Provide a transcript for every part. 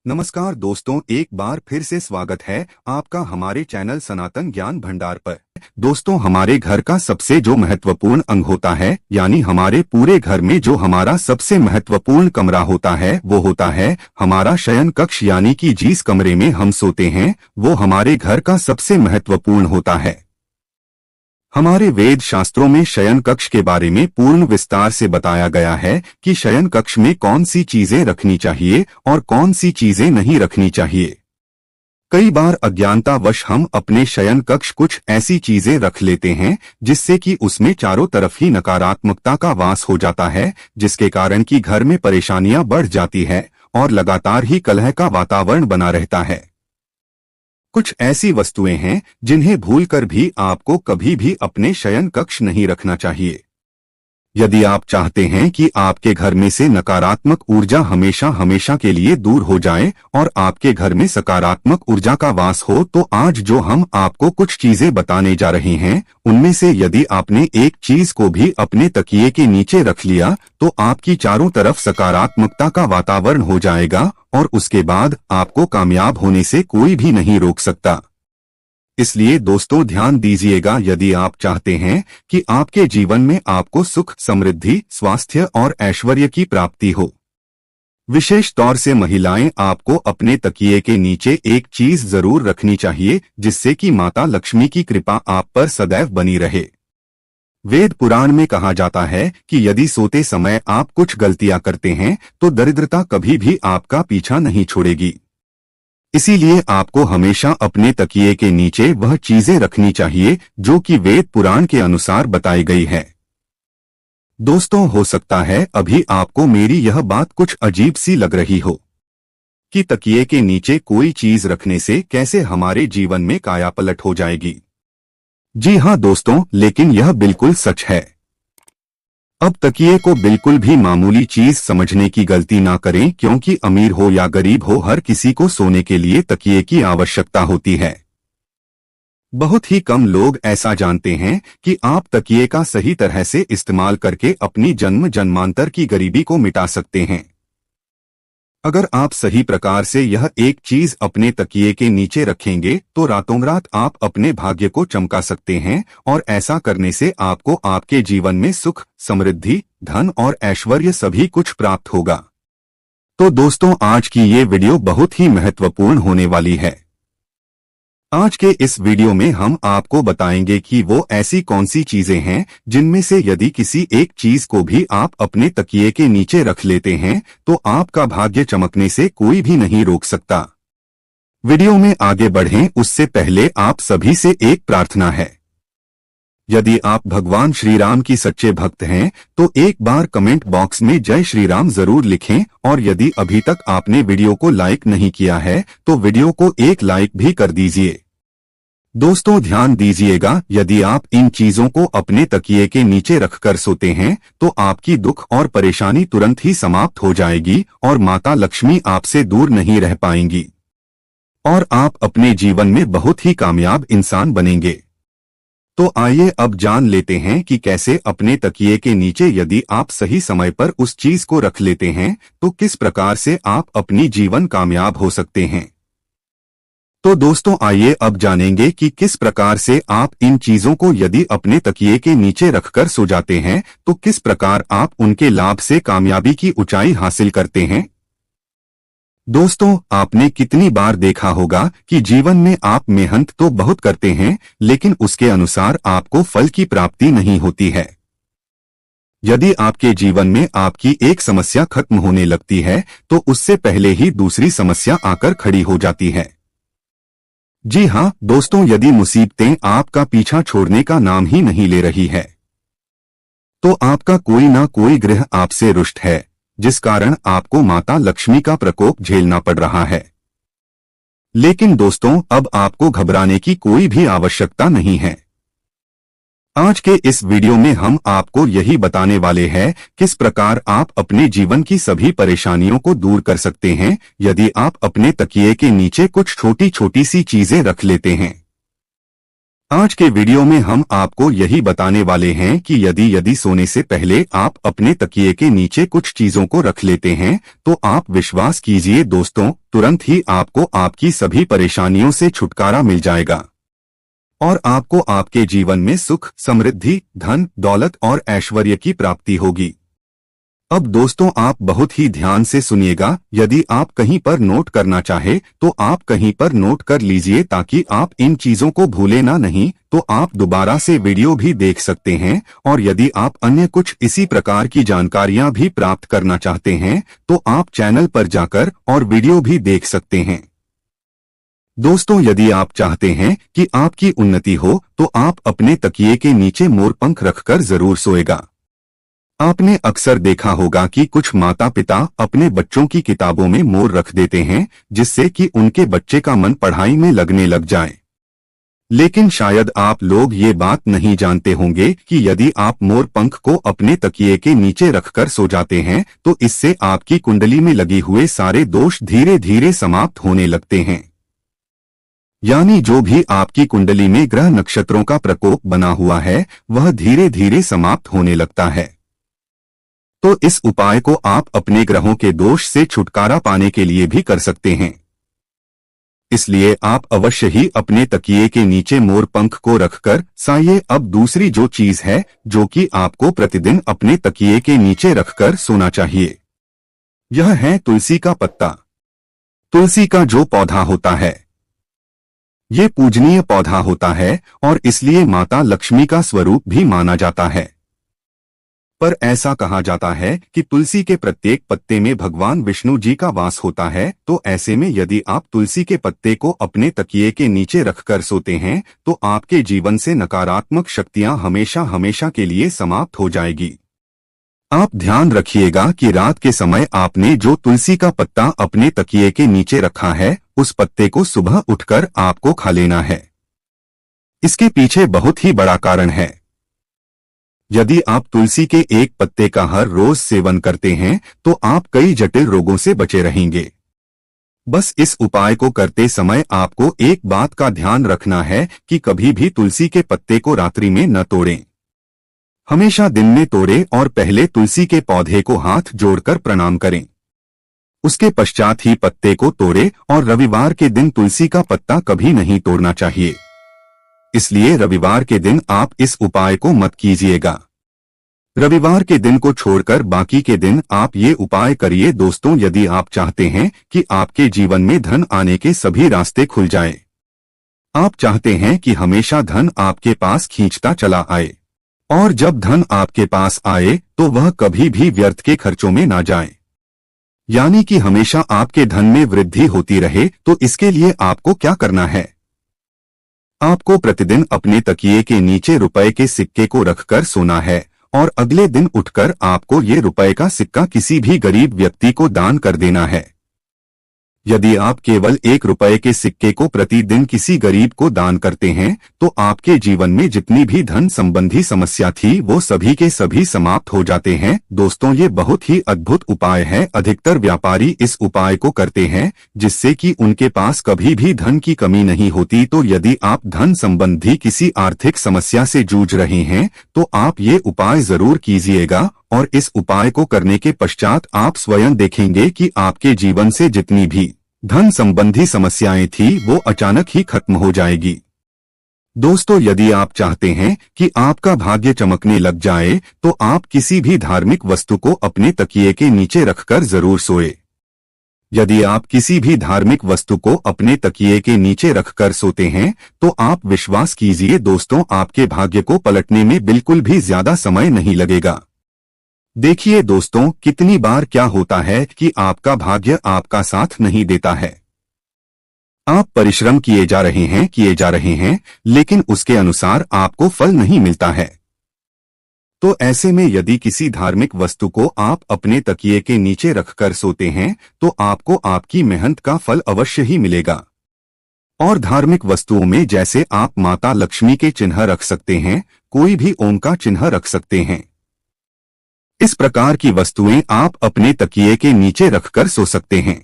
नमस्कार दोस्तों, एक बार फिर से स्वागत है आपका हमारे चैनल सनातन ज्ञान भंडार पर। दोस्तों, हमारे घर का सबसे जो महत्वपूर्ण अंग होता है, यानी हमारे पूरे घर में जो हमारा सबसे महत्वपूर्ण कमरा होता है, वो होता है हमारा शयन कक्ष, यानी कि जिस कमरे में हम सोते हैं वो हमारे घर का सबसे महत्वपूर्ण होता है। हमारे वेद शास्त्रों में शयन कक्ष के बारे में पूर्ण विस्तार से बताया गया है कि शयन कक्ष में कौन सी चीजें रखनी चाहिए और कौन सी चीजें नहीं रखनी चाहिए। कई बार अज्ञानतावश हम अपने शयन कक्ष कुछ ऐसी चीजें रख लेते हैं जिससे कि उसमें चारों तरफ ही नकारात्मकता का वास हो जाता है, जिसके कारण कि घर में परेशानियां बढ़ जाती है और लगातार ही कलह का वातावरण बना रहता है। कुछ ऐसी वस्तुएं हैं जिन्हें भूलकर भी आपको कभी भी अपने शयन कक्ष नहीं रखना चाहिए। यदि आप चाहते हैं कि आपके घर में से नकारात्मक ऊर्जा हमेशा हमेशा के लिए दूर हो जाए और आपके घर में सकारात्मक ऊर्जा का वास हो, तो आज जो हम आपको कुछ चीजें बताने जा रहे हैं, उनमें से यदि आपने एक चीज को भी अपने तकिए के नीचे रख लिया तो आपकी चारों तरफ सकारात्मकता का वातावरण हो जाएगा और उसके बाद आपको कामयाब होने से कोई भी नहीं रोक सकता। इसलिए दोस्तों, ध्यान दीजिएगा, यदि आप चाहते हैं कि आपके जीवन में आपको सुख, समृद्धि, स्वास्थ्य और ऐश्वर्य की प्राप्ति हो, विशेष तौर से महिलाएं, आपको अपने तकिए के नीचे एक चीज जरूर रखनी चाहिए जिससे कि माता लक्ष्मी की कृपा आप पर सदैव बनी रहे। वेद पुराण में कहा जाता है कि यदि सोते समय आप कुछ गलतियां करते हैं तो दरिद्रता कभी भी आपका पीछा नहीं छोड़ेगी। इसीलिए आपको हमेशा अपने तकिए के नीचे वह चीजें रखनी चाहिए जो कि वेद पुराण के अनुसार बताई गई है। दोस्तों, हो सकता है अभी आपको मेरी यह बात कुछ अजीब सी लग रही हो कि तकिए के नीचे कोई चीज रखने से कैसे हमारे जीवन में कायापलट हो जाएगी। जी हाँ दोस्तों, लेकिन यह बिल्कुल सच है। अब तकिए को बिल्कुल भी मामूली चीज समझने की गलती ना करें, क्योंकि अमीर हो या गरीब हो, हर किसी को सोने के लिए तकिए की आवश्यकता होती है। बहुत ही कम लोग ऐसा जानते हैं कि आप तकिए का सही तरह से इस्तेमाल करके अपनी जन्म जन्मांतर की गरीबी को मिटा सकते हैं। अगर आप सही प्रकार से यह एक चीज अपने तकिए के नीचे रखेंगे तो रातों रात आप अपने भाग्य को चमका सकते हैं और ऐसा करने से आपको आपके जीवन में सुख, समृद्धि, धन और ऐश्वर्य सभी कुछ प्राप्त होगा। तो दोस्तों, आज की ये वीडियो बहुत ही महत्वपूर्ण होने वाली है। आज के इस वीडियो में हम आपको बताएंगे कि वो ऐसी कौन सी चीजें हैं जिनमें से यदि किसी एक चीज को भी आप अपने तकिए के नीचे रख लेते हैं तो आपका भाग्य चमकने से कोई भी नहीं रोक सकता। वीडियो में आगे बढ़ें उससे पहले आप सभी से एक प्रार्थना है। यदि आप भगवान श्री राम की सच्चे भक्त हैं तो एक बार कमेंट बॉक्स में जय श्री राम जरूर लिखें, और यदि अभी तक आपने वीडियो को लाइक नहीं किया है तो वीडियो को एक लाइक भी कर दीजिए। दोस्तों, ध्यान दीजिएगा, यदि आप इन चीजों को अपने तकिए के नीचे रखकर सोते हैं तो आपकी दुख और परेशानी तुरंत ही समाप्त हो जाएगी और माता लक्ष्मी आपसे दूर नहीं रह पाएंगी और आप अपने जीवन में बहुत ही कामयाब इंसान बनेंगे। तो आइए अब जान लेते हैं कि कैसे अपने तकिए के नीचे यदि आप सही समय पर उस चीज को रख लेते हैं तो किस प्रकार से आप अपनी जीवन कामयाब हो सकते हैं। तो दोस्तों, आइए अब जानेंगे कि किस प्रकार से आप इन चीजों को यदि अपने तकिए के नीचे रखकर सो जाते हैं तो किस प्रकार आप उनके लाभ से कामयाबी की ऊंचाई हासिल करते हैं। दोस्तों, आपने कितनी बार देखा होगा कि जीवन में आप मेहनत तो बहुत करते हैं लेकिन उसके अनुसार आपको फल की प्राप्ति नहीं होती है। यदि आपके जीवन में आपकी एक समस्या खत्म होने लगती है तो उससे पहले ही दूसरी समस्या आकर खड़ी हो जाती है। जी हाँ दोस्तों, यदि मुसीबतें आपका पीछा छोड़ने का नाम ही नहीं ले रही है तो आपका कोई ना कोई ग्रह आपसे रुष्ट है, जिस कारण आपको माता लक्ष्मी का प्रकोप झेलना पड़ रहा है। लेकिन दोस्तों, अब आपको घबराने की कोई भी आवश्यकता नहीं है। आज के इस वीडियो में हम आपको यही बताने वाले हैं किस प्रकार आप अपने जीवन की सभी परेशानियों को दूर कर सकते हैं यदि आप अपने तकिए के नीचे कुछ छोटी छोटी सी चीजें रख लेते हैं। आज के वीडियो में हम आपको यही बताने वाले हैं कि यदि सोने से पहले आप अपने तकिए के नीचे कुछ चीजों को रख लेते हैं तो आप विश्वास कीजिए दोस्तों, तुरंत ही आपको आपकी सभी परेशानियों से छुटकारा मिल जाएगा और आपको आपके जीवन में सुख, समृद्धि, धन, दौलत और ऐश्वर्य की प्राप्ति होगी। अब दोस्तों आप बहुत ही ध्यान से सुनिएगा। यदि आप कहीं पर नोट करना चाहे तो आप कहीं पर नोट कर लीजिए ताकि आप इन चीजों को भूले ना, नहीं तो आप दोबारा से वीडियो भी देख सकते हैं। और यदि आप अन्य कुछ इसी प्रकार की जानकारियां भी प्राप्त करना चाहते हैं तो आप चैनल पर जाकर और वीडियो भी देख सकते हैं। दोस्तों यदि आप चाहते हैं कि आपकी उन्नति हो तो आप अपने तकिए के नीचे मोरपंख रखकर जरूर सोएगा। आपने अक्सर देखा होगा कि कुछ माता पिता अपने बच्चों की किताबों में मोर रख देते हैं जिससे कि उनके बच्चे का मन पढ़ाई में लगने लग जाए। लेकिन शायद आप लोग ये बात नहीं जानते होंगे कि यदि आप मोर पंख को अपने तकिए के नीचे रखकर सो जाते हैं तो इससे आपकी कुंडली में लगे हुए सारे दोष धीरे धीरे समाप्त होने लगते हैं। यानी जो भी आपकी कुंडली में ग्रह नक्षत्रों का प्रकोप बना हुआ है वह धीरे धीरे समाप्त होने लगता है। तो इस उपाय को आप अपने ग्रहों के दोष से छुटकारा पाने के लिए भी कर सकते हैं। इसलिए आप अवश्य ही अपने तकिए के नीचे मोर पंख को रखकर सोइए। अब दूसरी जो चीज है जो कि आपको प्रतिदिन अपने तकिए के नीचे रखकर सोना चाहिए, यह है तुलसी का पत्ता। तुलसी का जो पौधा होता है ये पूजनीय पौधा होता है और इसलिए माता लक्ष्मी का स्वरूप भी माना जाता है। पर ऐसा कहा जाता है कि तुलसी के प्रत्येक पत्ते में भगवान विष्णु जी का वास होता है। तो ऐसे में यदि आप तुलसी के पत्ते को अपने तकिए के नीचे रखकर सोते हैं तो आपके जीवन से नकारात्मक शक्तियां हमेशा हमेशा के लिए समाप्त हो जाएगी। आप ध्यान रखिएगा कि रात के समय आपने जो तुलसी का पत्ता अपने तकिए के नीचे रखा है उस पत्ते को सुबह उठकर आपको खा लेना है। इसके पीछे बहुत ही बड़ा कारण है। यदि आप तुलसी के एक पत्ते का हर रोज सेवन करते हैं तो आप कई जटिल रोगों से बचे रहेंगे। बस इस उपाय को करते समय आपको एक बात का ध्यान रखना है कि कभी भी तुलसी के पत्ते को रात्रि में न तोड़ें। हमेशा दिन में तोड़ें और पहले तुलसी के पौधे को हाथ जोड़कर प्रणाम करें। उसके पश्चात ही पत्ते को तोड़ें और रविवार के दिन तुलसी का पत्ता कभी नहीं तोड़ना चाहिए। इसलिए रविवार के दिन आप इस उपाय को मत कीजिएगा। रविवार के दिन को छोड़कर बाकी के दिन आप ये उपाय करिए। दोस्तों यदि आप चाहते हैं कि आपके जीवन में धन आने के सभी रास्ते खुल जाएं, आप चाहते हैं कि हमेशा धन आपके पास खींचता चला आए और जब धन आपके पास आए तो वह कभी भी व्यर्थ के खर्चों में ना जाए, यानी कि हमेशा आपके धन में वृद्धि होती रहे, तो इसके लिए आपको क्या करना है? आपको प्रतिदिन अपने तकिए के नीचे रुपए के सिक्के को रखकर सोना है और अगले दिन उठकर आपको ये रुपए का सिक्का किसी भी गरीब व्यक्ति को दान कर देना है। यदि आप केवल 1 रुपए के सिक्के को प्रतिदिन किसी गरीब को दान करते हैं तो आपके जीवन में जितनी भी धन संबंधी समस्या थी वो सभी के सभी समाप्त हो जाते हैं। दोस्तों ये बहुत ही अद्भुत उपाय है। अधिकतर व्यापारी इस उपाय को करते हैं जिससे कि उनके पास कभी भी धन की कमी नहीं होती। तो यदि आप धन संबंधी किसी आर्थिक समस्या से जूझ रहे हैं तो आप ये उपाय जरूर कीजिएगा और इस उपाय को करने के पश्चात आप स्वयं देखेंगे कि आपके जीवन से जितनी भी धन संबंधी समस्याएं थी वो अचानक ही खत्म हो जाएगी। दोस्तों यदि आप चाहते हैं कि आपका भाग्य चमकने लग जाए तो आप किसी भी धार्मिक वस्तु को अपने तकिए के नीचे रखकर जरूर सोए। यदि आप किसी भी धार्मिक वस्तु को अपने तकिए के नीचे रखकर सोते हैं तो आप विश्वास कीजिए दोस्तों, आपके भाग्य को पलटने में बिल्कुल भी ज्यादा समय नहीं लगेगा। देखिए दोस्तों, कितनी बार क्या होता है कि आपका भाग्य आपका साथ नहीं देता है। आप परिश्रम किए जा रहे हैं लेकिन उसके अनुसार आपको फल नहीं मिलता है। तो ऐसे में यदि किसी धार्मिक वस्तु को आप अपने तकिए के नीचे रखकर सोते हैं तो आपको आपकी मेहनत का फल अवश्य ही मिलेगा। और धार्मिक वस्तुओं में जैसे आप माता लक्ष्मी के चिन्ह रख सकते हैं, कोई भी ओम का चिन्ह रख सकते हैं। इस प्रकार की वस्तुएं आप अपने तकिए के नीचे रखकर सो सकते हैं।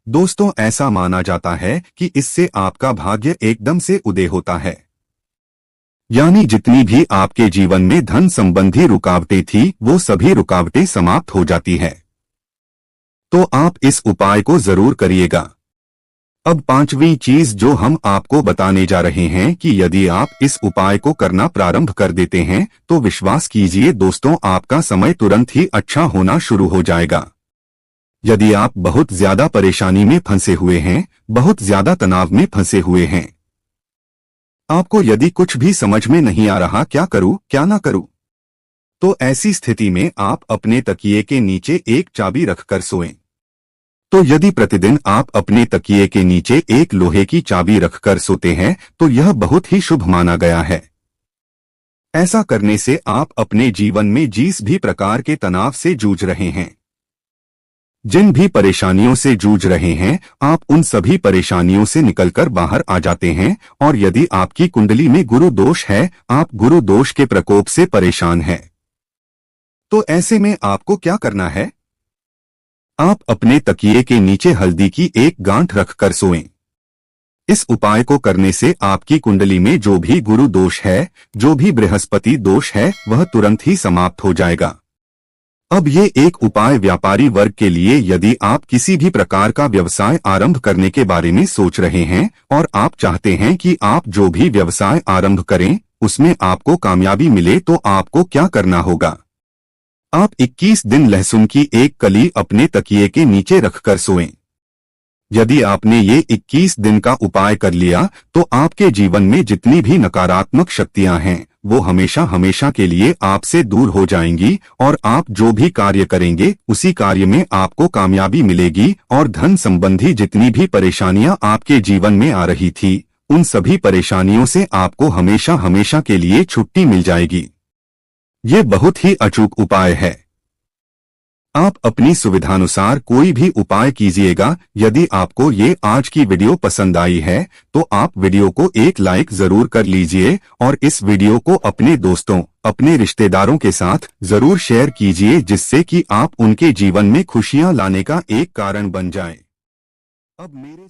दोस्तों ऐसा माना जाता है कि इससे आपका भाग्य एकदम से उदय होता है। यानी जितनी भी आपके जीवन में धन संबंधी रुकावटें थी वो सभी रुकावटें समाप्त हो जाती है। तो आप इस उपाय को जरूर करिएगा। अब पांचवी चीज जो हम आपको बताने जा रहे हैं कि यदि आप इस उपाय को करना प्रारंभ कर देते हैं तो विश्वास कीजिए दोस्तों, आपका समय तुरंत ही अच्छा होना शुरू हो जाएगा। यदि आप बहुत ज्यादा परेशानी में फंसे हुए हैं, बहुत ज्यादा तनाव में फंसे हुए हैं, आपको यदि कुछ भी समझ में नहीं आ रहा क्या करूं क्या ना करूं, तो ऐसी स्थिति में आप अपने तकिए के नीचे एक चाबी रखकर सोएं। तो यदि प्रतिदिन आप अपने तकिए के नीचे एक लोहे की चाबी रखकर सोते हैं तो यह बहुत ही शुभ माना गया है। ऐसा करने से आप अपने जीवन में जिस भी प्रकार के तनाव से जूझ रहे हैं, जिन भी परेशानियों से जूझ रहे हैं, आप उन सभी परेशानियों से निकलकर बाहर आ जाते हैं। और यदि आपकी कुंडली में गुरु दोष है, आप गुरु दोष के प्रकोप से परेशान हैं, तो ऐसे में आपको क्या करना है? आप अपने तकिए के नीचे हल्दी की एक गांठ रखकर सोएं। इस उपाय को करने से आपकी कुंडली में जो भी गुरु दोष है, जो भी बृहस्पति दोष है, वह तुरंत ही समाप्त हो जाएगा। अब ये एक उपाय व्यापारी वर्ग के लिए, यदि आप किसी भी प्रकार का व्यवसाय आरंभ करने के बारे में सोच रहे हैं और आप चाहते हैं कि आप जो भी व्यवसाय आरंभ करें उसमें आपको कामयाबी मिले, तो आपको क्या करना होगा? आप 21 दिन लहसुन की एक कली अपने तकिए के नीचे रखकर सोएं। यदि आपने ये 21 दिन का उपाय कर लिया तो आपके जीवन में जितनी भी नकारात्मक शक्तियां हैं वो हमेशा हमेशा के लिए आपसे दूर हो जाएंगी और आप जो भी कार्य करेंगे उसी कार्य में आपको कामयाबी मिलेगी और धन संबंधी जितनी भी परेशानियां आपके जीवन में आ रही थी उन सभी परेशानियों से आपको हमेशा हमेशा के लिए छुट्टी मिल जाएगी। ये बहुत ही अचूक उपाय है। आप अपनी सुविधानुसार कोई भी उपाय कीजिएगा। यदि आपको ये आज की वीडियो पसंद आई है तो आप वीडियो को एक लाइक जरूर कर लीजिए और इस वीडियो को अपने दोस्तों, अपने रिश्तेदारों के साथ जरूर शेयर कीजिए, जिससे कि आप उनके जीवन में खुशियां लाने का एक कारण बन जाएं। अब मेरे